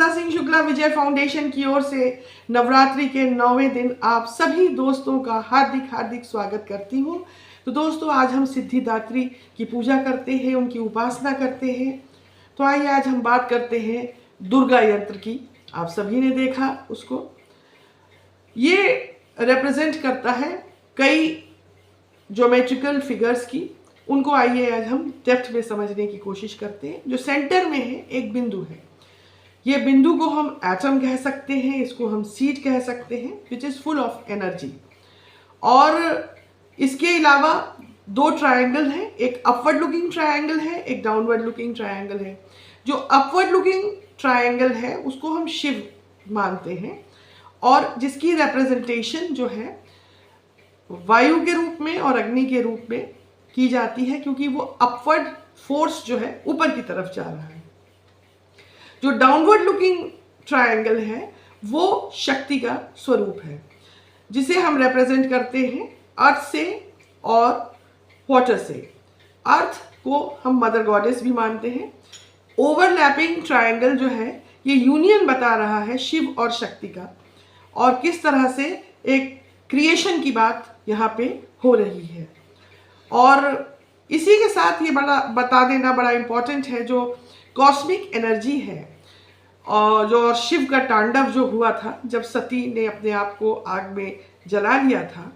तुलसा सिंह शुक्ला विजय foundation की ओर से नवरात्रि के 9वें दिन आप सभी दोस्तों का हार्दिक हार्दिक स्वागत करती हूँ। तो दोस्तों, आज हम सिद्धिदात्री की पूजा करते हैं, उनकी उपासना करते हैं। तो आइए आज हम बात करते हैं दुर्गा यंत्र की। आप सभी ने देखा उसको। ये रिप्रेजेंट करता है कई ज्योमेट्रिकल फिगर्स की। उनको आइए आज हम डेप्थ में समझने की कोशिश करते हैं। जो सेंटर में है एक बिंदु है। ये बिंदु को हम एटम कह सकते हैं, इसको हम सीड कह सकते हैं, which is full of energy. और इसके अलावा दो ट्रायंगल हैं, एक अपवर्ड लुकिंग ट्रायंगल है, एक डाउनवर्ड लुकिंग ट्रायंगल है। जो अपवर्ड लुकिंग ट्रायंगल है उसको हम शिव मानते हैं, और जिसकी रिप्रेजेंटेशन जो है वायु के रूप में और अग्नि के रूप में की जाती है, क्योंकि वो अपवर्ड फोर्स जो है ऊपर की तरफ जा रहा है। जो डाउनवर्ड लुकिंग ट्रायंगल है वो शक्ति का स्वरूप है, जिसे हम रिप्रेजेंट करते हैं अर्थ से और वाटर से। अर्थ को हम मदर गॉडेस भी मानते हैं। ओवरलैपिंग ट्रायंगल जो है ये यूनियन बता रहा है शिव और शक्ति का, और किस तरह से एक क्रिएशन की बात यहाँ पे हो रही है। और इसी के साथ ये बड़ा बता देना बड़ा इम्पोर्टेंट है, जो कॉस्मिक एनर्जी है और जो शिव का तांडव जो हुआ था जब सती ने अपने आप को आग में जला लिया था,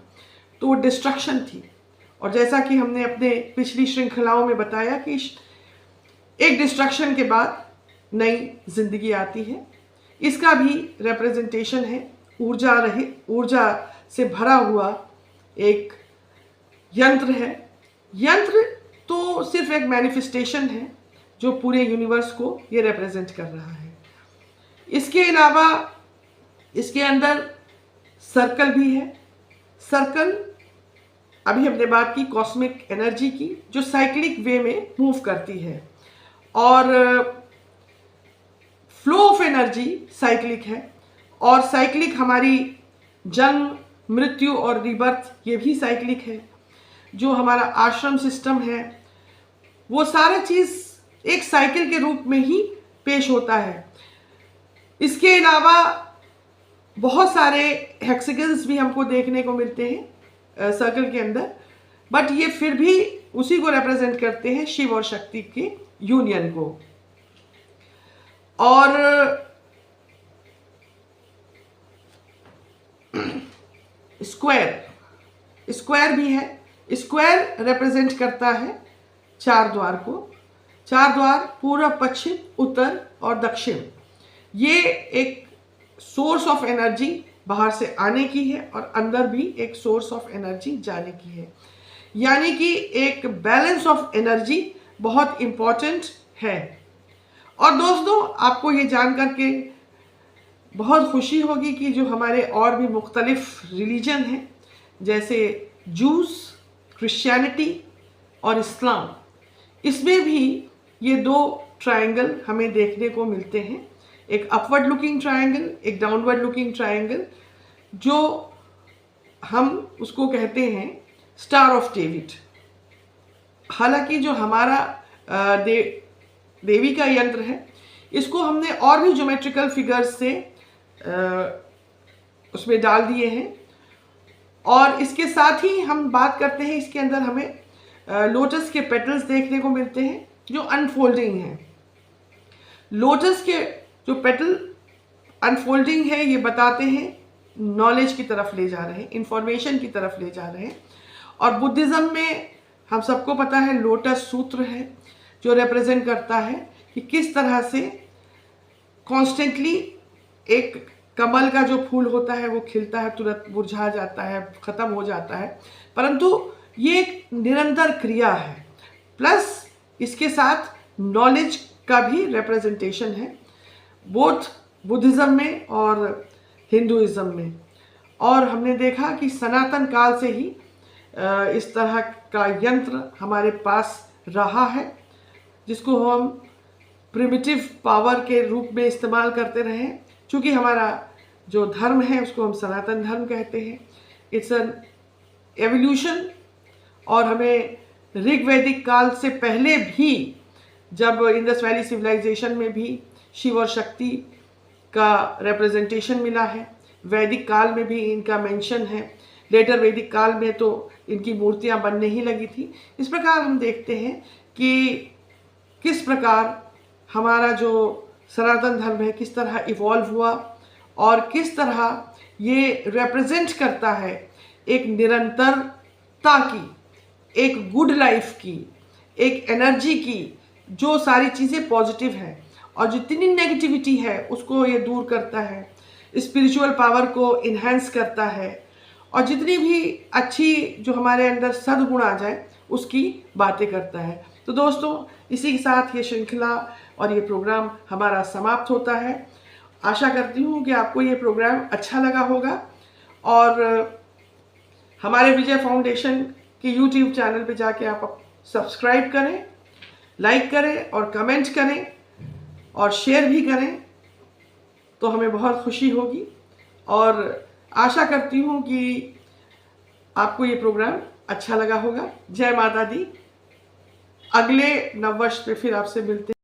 तो वो डिस्ट्रक्शन थी। और जैसा कि हमने अपने पिछली श्रृंखलाओं में बताया कि एक डिस्ट्रक्शन के बाद नई जिंदगी आती है। इसका भी रिप्रेजेंटेशन है ऊर्जा से भरा हुआ एक यंत्र है। यंत्र तो सिर्फ एक मैनिफेस्टेशन है जो पूरे यूनिवर्स को ये रिप्रेजेंट कर रहा है। इसके अलावा इसके अंदर सर्कल भी है। सर्कल, अभी हमने बात की कॉस्मिक एनर्जी की, जो साइक्लिक वे में मूव करती है, और फ्लो ऑफ एनर्जी साइक्लिक है। और साइक्लिक हमारी जन्म, मृत्यु और रिबर्थ, ये भी साइक्लिक है। जो हमारा आश्रम सिस्टम है वो सारा चीज़ एक साइकिल के रूप में ही पेश होता है। इसके अलावा बहुत सारे हेक्सागन्स भी हमको देखने को मिलते हैं सर्कल के अंदर, बट ये फिर भी उसी को रिप्रेजेंट करते हैं, शिव और शक्ति के यूनियन को। और स्क्वायर भी है। स्क्वायर रिप्रेजेंट करता है चार द्वार को। चार द्वार पूर्व, पश्चिम, उत्तर और दक्षिण। ये एक सोर्स ऑफ एनर्जी बाहर से आने की है और अंदर भी एक सोर्स ऑफ एनर्जी जाने की है। यानी कि एक बैलेंस ऑफ एनर्जी बहुत इम्पॉर्टेंट है। और दोस्तों, आपको ये जान करके बहुत खुशी होगी कि जो हमारे और भी मुख्तलिफ रिलीजन हैं, जैसे जूस, क्रिश्चियनिटी और इस्लाम, इसमें भी ये दो ट्रायंगल हमें देखने को मिलते हैं। एक अपवर्ड लुकिंग ट्रायंगल, एक डाउनवर्ड लुकिंग ट्रायंगल, जो हम उसको कहते हैं स्टार ऑफ डेविड। हालांकि जो हमारा देवी का यंत्र है, इसको हमने और भी ज्योमेट्रिकल फिगर्स से उसमें डाल दिए हैं। और इसके साथ ही हम बात करते हैं, इसके अंदर हमें लोटस के पेटल्स देखने को मिलते हैं जो अनफोल्डिंग हैं। लोटस के जो पेटल अनफोल्डिंग है, ये बताते हैं नॉलेज की तरफ ले जा रहे हैं, इंफॉर्मेशन की तरफ ले जा रहे हैं। और बुद्धिज़्म में हम सबको पता है लोटस सूत्र है, जो रिप्रेजेंट करता है कि किस तरह से कॉन्स्टेंटली एक कमल का जो फूल होता है वो खिलता है, तुरंत मुरझा जाता है, ख़त्म हो जाता है, परंतु ये एक निरंतर क्रिया है। प्लस इसके साथ नॉलेज का भी रिप्रेजेंटेशन है, बोथ बुद्धिज़्म में और हिंदुइज़्म में। और हमने देखा कि सनातन काल से ही इस तरह का यंत्र हमारे पास रहा है, जिसको हम प्रिमिटिव पावर के रूप में इस्तेमाल करते रहे। क्योंकि हमारा जो धर्म है उसको हम सनातन धर्म कहते हैं। It's an evolution. और हमें ऋग्वैदिक काल से पहले भी, जब इंडस वैली सिविलाइजेशन में भी शिव और शक्ति का रिप्रेजेंटेशन मिला है। वैदिक काल में भी इनका मेंशन है, लेटर वैदिक काल में तो इनकी मूर्तियां बनने ही लगी थी। इस प्रकार हम देखते हैं कि किस प्रकार हमारा जो सनातन धर्म है किस तरह इवॉल्व हुआ और किस तरह ये रिप्रेजेंट करता है एक निरंतरता की, एक गुड लाइफ की, एक एनर्जी की, जो सारी चीज़ें पॉजिटिव है और जितनी नेगेटिविटी है उसको ये दूर करता है, स्पिरिचुअल पावर को इन्हेंस करता है और जितनी भी अच्छी जो हमारे अंदर सद्गुण आ जाए उसकी बातें करता है। तो दोस्तों, इसी के साथ ये श्रृंखला और ये प्रोग्राम हमारा समाप्त होता है। आशा करती हूँ कि आपको ये प्रोग्राम अच्छा लगा होगा और हमारे विजय फाउंडेशन के यूट्यूब चैनल पे जाके आप सब्सक्राइब करें, लाइक करें और कमेंट करें और शेयर भी करें, तो हमें बहुत खुशी होगी। और आशा करती हूँ कि आपको ये प्रोग्राम अच्छा लगा होगा। जय माता दी। अगले नववर्ष पे फिर आपसे मिलते हैं।